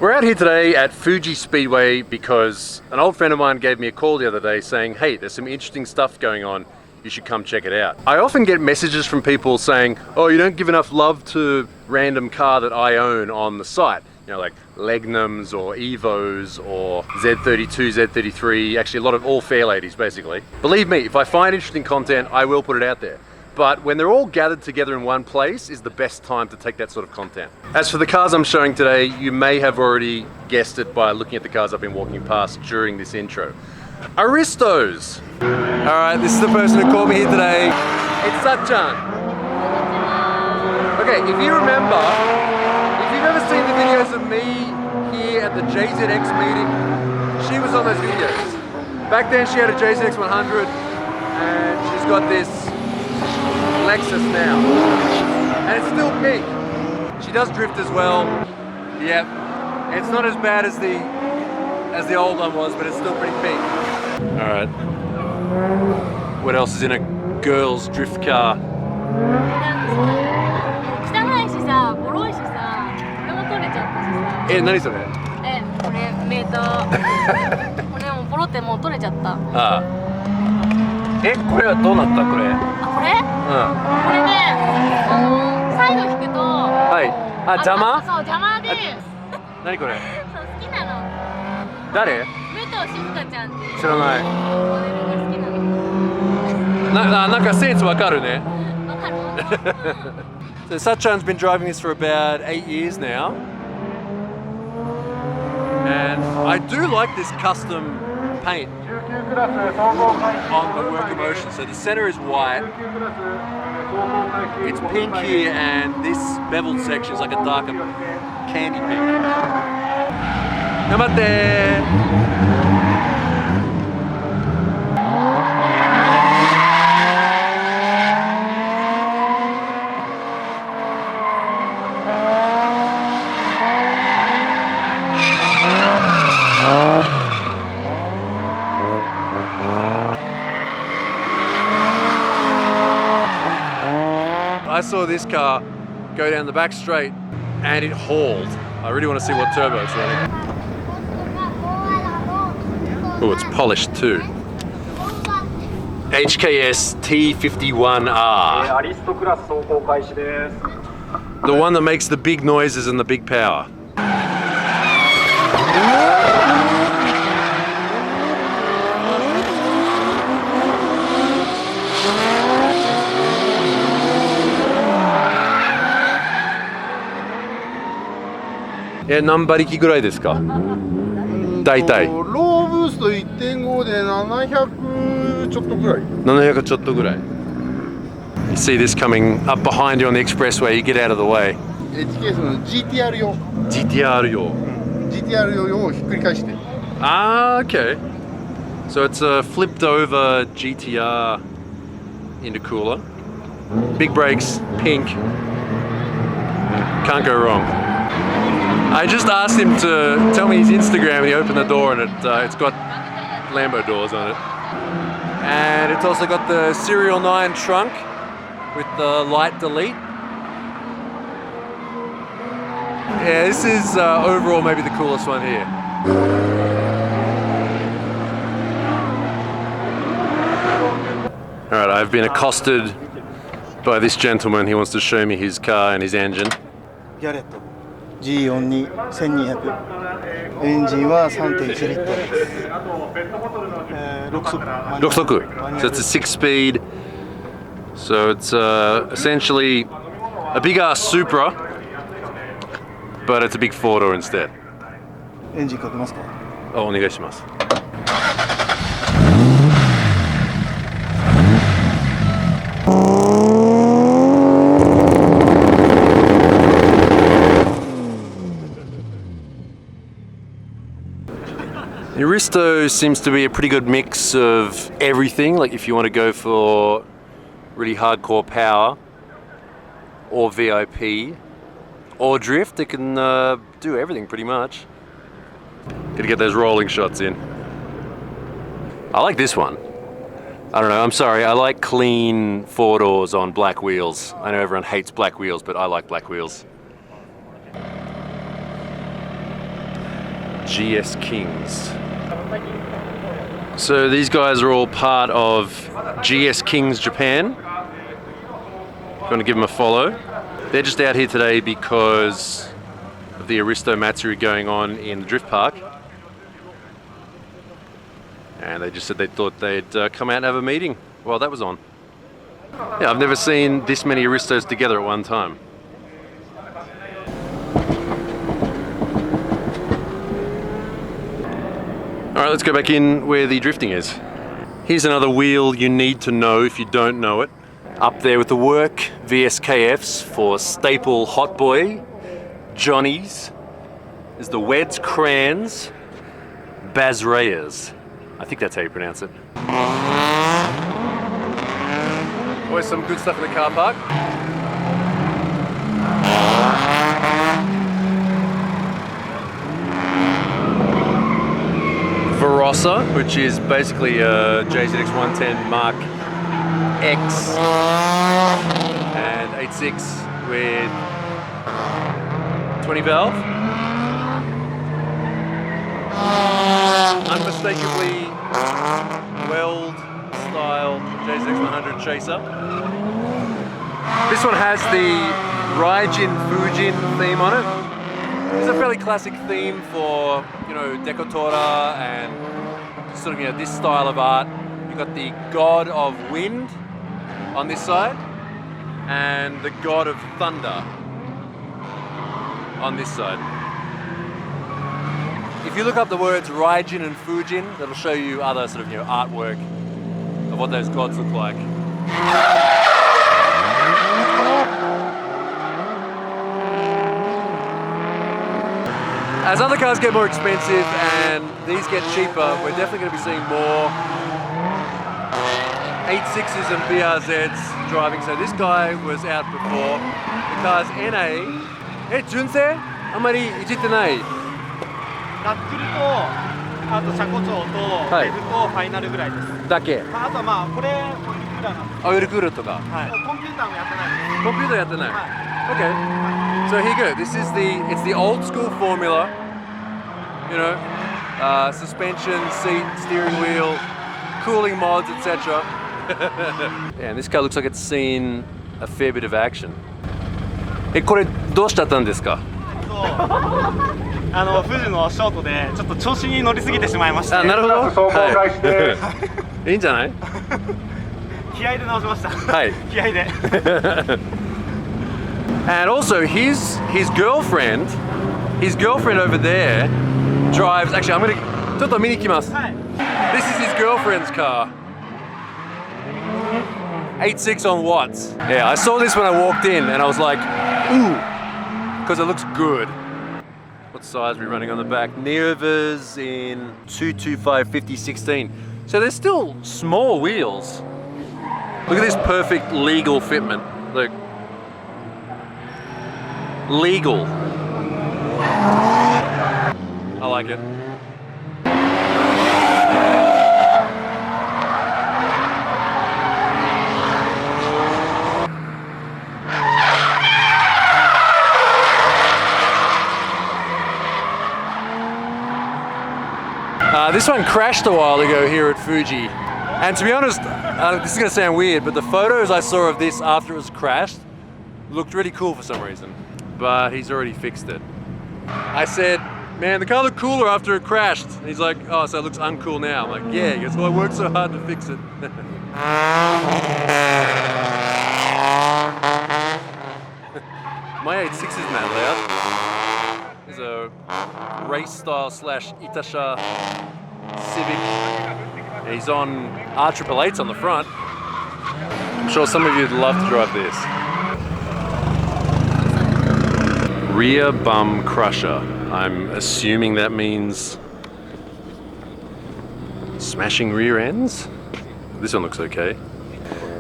We're out here today at Fuji Speedway because an old friend of mine gave me a call the other day saying, hey, there's some interesting stuff going on. You should come check it out. I often get messages from people saying, oh, you don't give enough love to random car that I own on the site. You know, like Legnums or Evos or Z32, Z33, actually a lot of all fair ladies basically. Believe me, if I find interesting content, I will put it out there. But when they're all gathered together in one place is the best time to take that sort of content. As for the cars I'm showing today, you may have already guessed it by looking at the cars I've been walking past during this intro. Aristos! Alright, this is the person who called me here today. It's Satchan. Okay, if you remember, if you've ever seen the videos of me here at the JZX meeting, she was on those videos. Back then she had a JZX 100 and she's got this Lexus now, and it's still pink. She does drift as well. Yep, it's not as bad as the old one was, but it's still pretty pink. All right, what else is in a girl's drift car? So Satchan's been driving this for about 8 years now. And I do like this custom paint on the work emotion. So the center is white, it's pink here, and this beveled section is like a darker candy pink. Namaste! I saw this car go down the back straight and it hauled. I really want to see what turbo it's running. Oh, it's polished too. HKS T51R. The one that makes the big noises and the big power.何馬力ぐらいですか？大体。ローブースト 1.5 で700ちょっとぐらい。700ちょっとぐらい。You see this coming up behind you on the expressway, you get out of the way. HKS の GTR 用。GTR 用。GTR 用をひっくり返して。Ah, okay. So it's a flipped over GTR intercooler. Big brakes, pink. Can't go wrong. I just asked him to tell me his Instagram and he opened the door and it's got Lambo doors on it. And it's also got the Serial 9 trunk with the light delete. Yeah, this is overall maybe the coolest one here. Alright, I've been accosted by this gentleman. He wants to show me his car and his engine. G4 に1200エンジンは 3.1 リットルです6速6速 So it's a 6-speed. So it's essentially a big ass Supra, but it's a big 4-door instead. エンジンかけますか？お願いします。Aristo seems to be a pretty good mix of everything. Like if you want to go for really hardcore power or VIP or drift, it can do everything pretty much. Gotta get those rolling shots in. I like this one. I don't know, I'm sorry, I like clean 4-doors on black wheels. I know everyone hates black wheels, but I like black wheels. GS Kings. So these guys are all part of GS Kings Japan. Going to give them a follow. They're just out here today because of the Aristo Matsuri going on in the drift park. And they just said they thought they'd come out and have a meeting while that was on. Yeah, I've never seen this many Aristos together at one time. Alright, let's go back in where the drifting is. Here's another wheel you need to know if you don't know it. Up there with the work VSKFs for Staple Hot Boy, Johnny's, is the Weds Crans, Bazrayas. I think that's how you pronounce it. Always some good stuff in the car park. Verossa, which is basically a JZX 110 Mark X and 8.6 with 20 valve. Unmistakably weld style JZX 100 chaser. This one has the Raijin Fujin theme on it. It's a fairly classic theme for, you know, Decotora and sort of, you know, this style of art. You've got the god of wind on this side and the god of thunder on this side. If you look up the words Raijin and Fujin, that'll show you other sort of, you know, artwork of what those gods look like. As other cars get more expensive and these get cheaper, we're definitely going to be seeing more 8.6s and BRZs driving. So this guy was out before. The car's NA. Junsei? あんまりいじってない。ナックルと、あと車庫長と、レフとファイナルぐらいです。だけ。あとはまあこれオイルクーラーなんです。オイルクーラーとか。はい。コンピューターもやってないです。コンピューターやってない。はい。Okay. So here you go. This is it's the old school formula. You know, suspension, seat, steering wheel, cooling mods, etc. Yeah, and this car looks like it's seen a fair bit of action. これどうしちゃったんですか？富士のショートでちょっと調子に乗りすぎてしまいました。あ、なるほど。はい。いいんじゃない？気合で直しました。はい。気合で。And also his girlfriend over there drives. Actually, I'm gonna ちょっと見に来ます。はい。This is his girlfriend's car. 8.6 on watts. Yeah, I saw this when I walked in and I was like, ooh, because it looks good. What size are we running on the back? Nervas in 225 50/16. So they're still small wheels. Look at this perfect legal fitment. Look. Legal. I like it. This one crashed a while ago here at Fuji. And to be honest, this is going to sound weird, but the photos I saw of this after it was crashed looked really cool for some reason. But he's already fixed it. I said, man, the car looked cooler after it crashed. And he's like, oh, so it looks uncool now. I'm like, yeah, because well, I worked so hard to fix it. My 8.6 is mad loud. There's a race style / Itasha Civic. And he's on R888s on the front. I'm sure some of you'd love to drive this. Rear bum crusher. I'm assuming that means smashing rear ends? This one looks okay.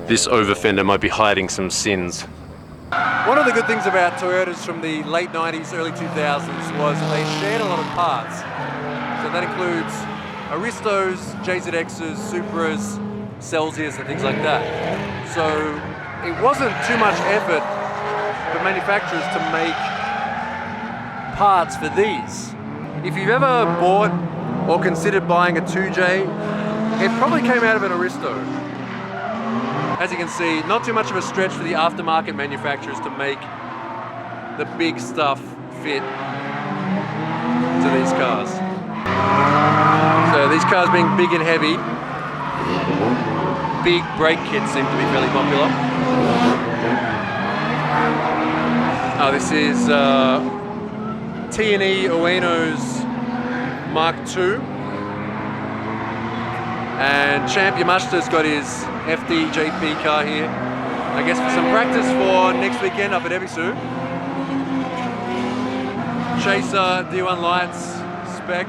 This over fender might be hiding some sins. One of the good things about Toyotas from the late 90s, early 2000s was they shared a lot of parts. So that includes Aristos, JZXs, Supras, Celsius and things like that. So it wasn't too much effort for manufacturers to make parts for these. if you've ever bought or considered buying a 2J, it probably came out of an Aristo. As you can see, not too much of a stretch for the aftermarket manufacturers to make the big stuff fit to these cars. So these cars being big and heavy, big brake kits seem to be fairly popular. Oh, this is T&E Ueno's Mark II. And Champ Yamashita's got his FDJP car here. I guess for some practice for next weekend up at Ebisu. Chaser D1 lights spec.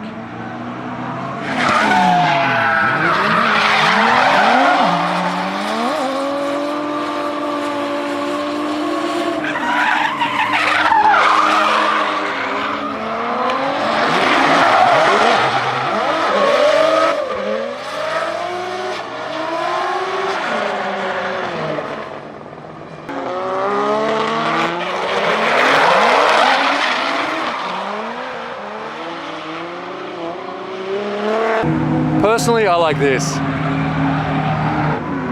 Personally, I like this.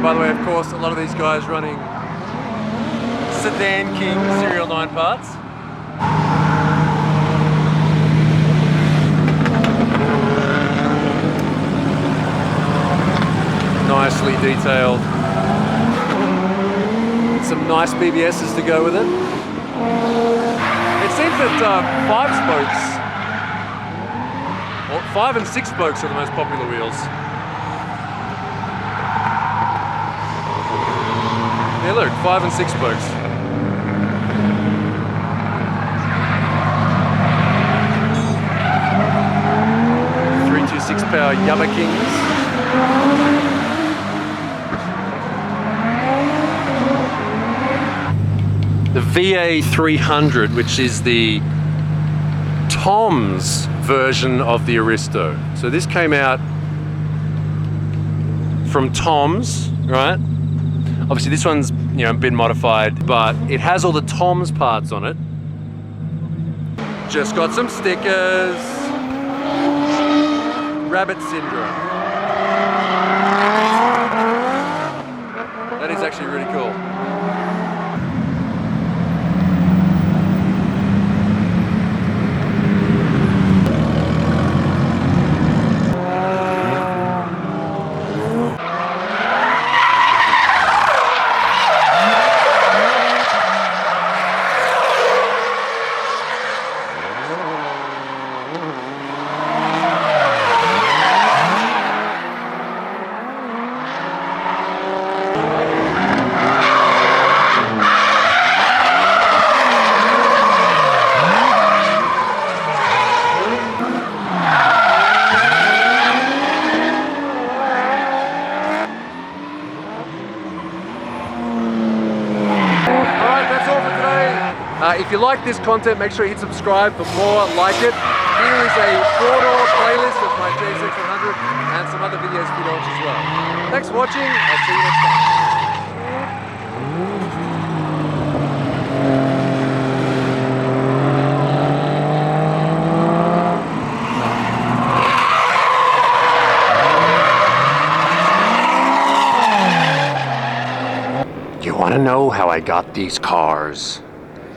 By the way, of course, a lot of these guys running Sedan King Serial 9 parts. Nicely detailed. Some nice BBSs to go with it. It seems that 5 and 6 spokes are the most popular wheels. Yeah, look, 5 and 6 spokes. .326 power Yabba Kings. The VA300, which is the Tom's version of the Aristo. So this came out from Tom's, right? Obviously this one's, you know, been modified, but it has all the Tom's parts on it. Just got some stickers. Rabbit syndrome. That is actually really cool. If you like this content, make sure you hit subscribe for more like it. Here is a 4-door playlist of my JX100 and some other videos for you to watch as well. Thanks for watching. I'll see you next time. You want to know how I got these cars?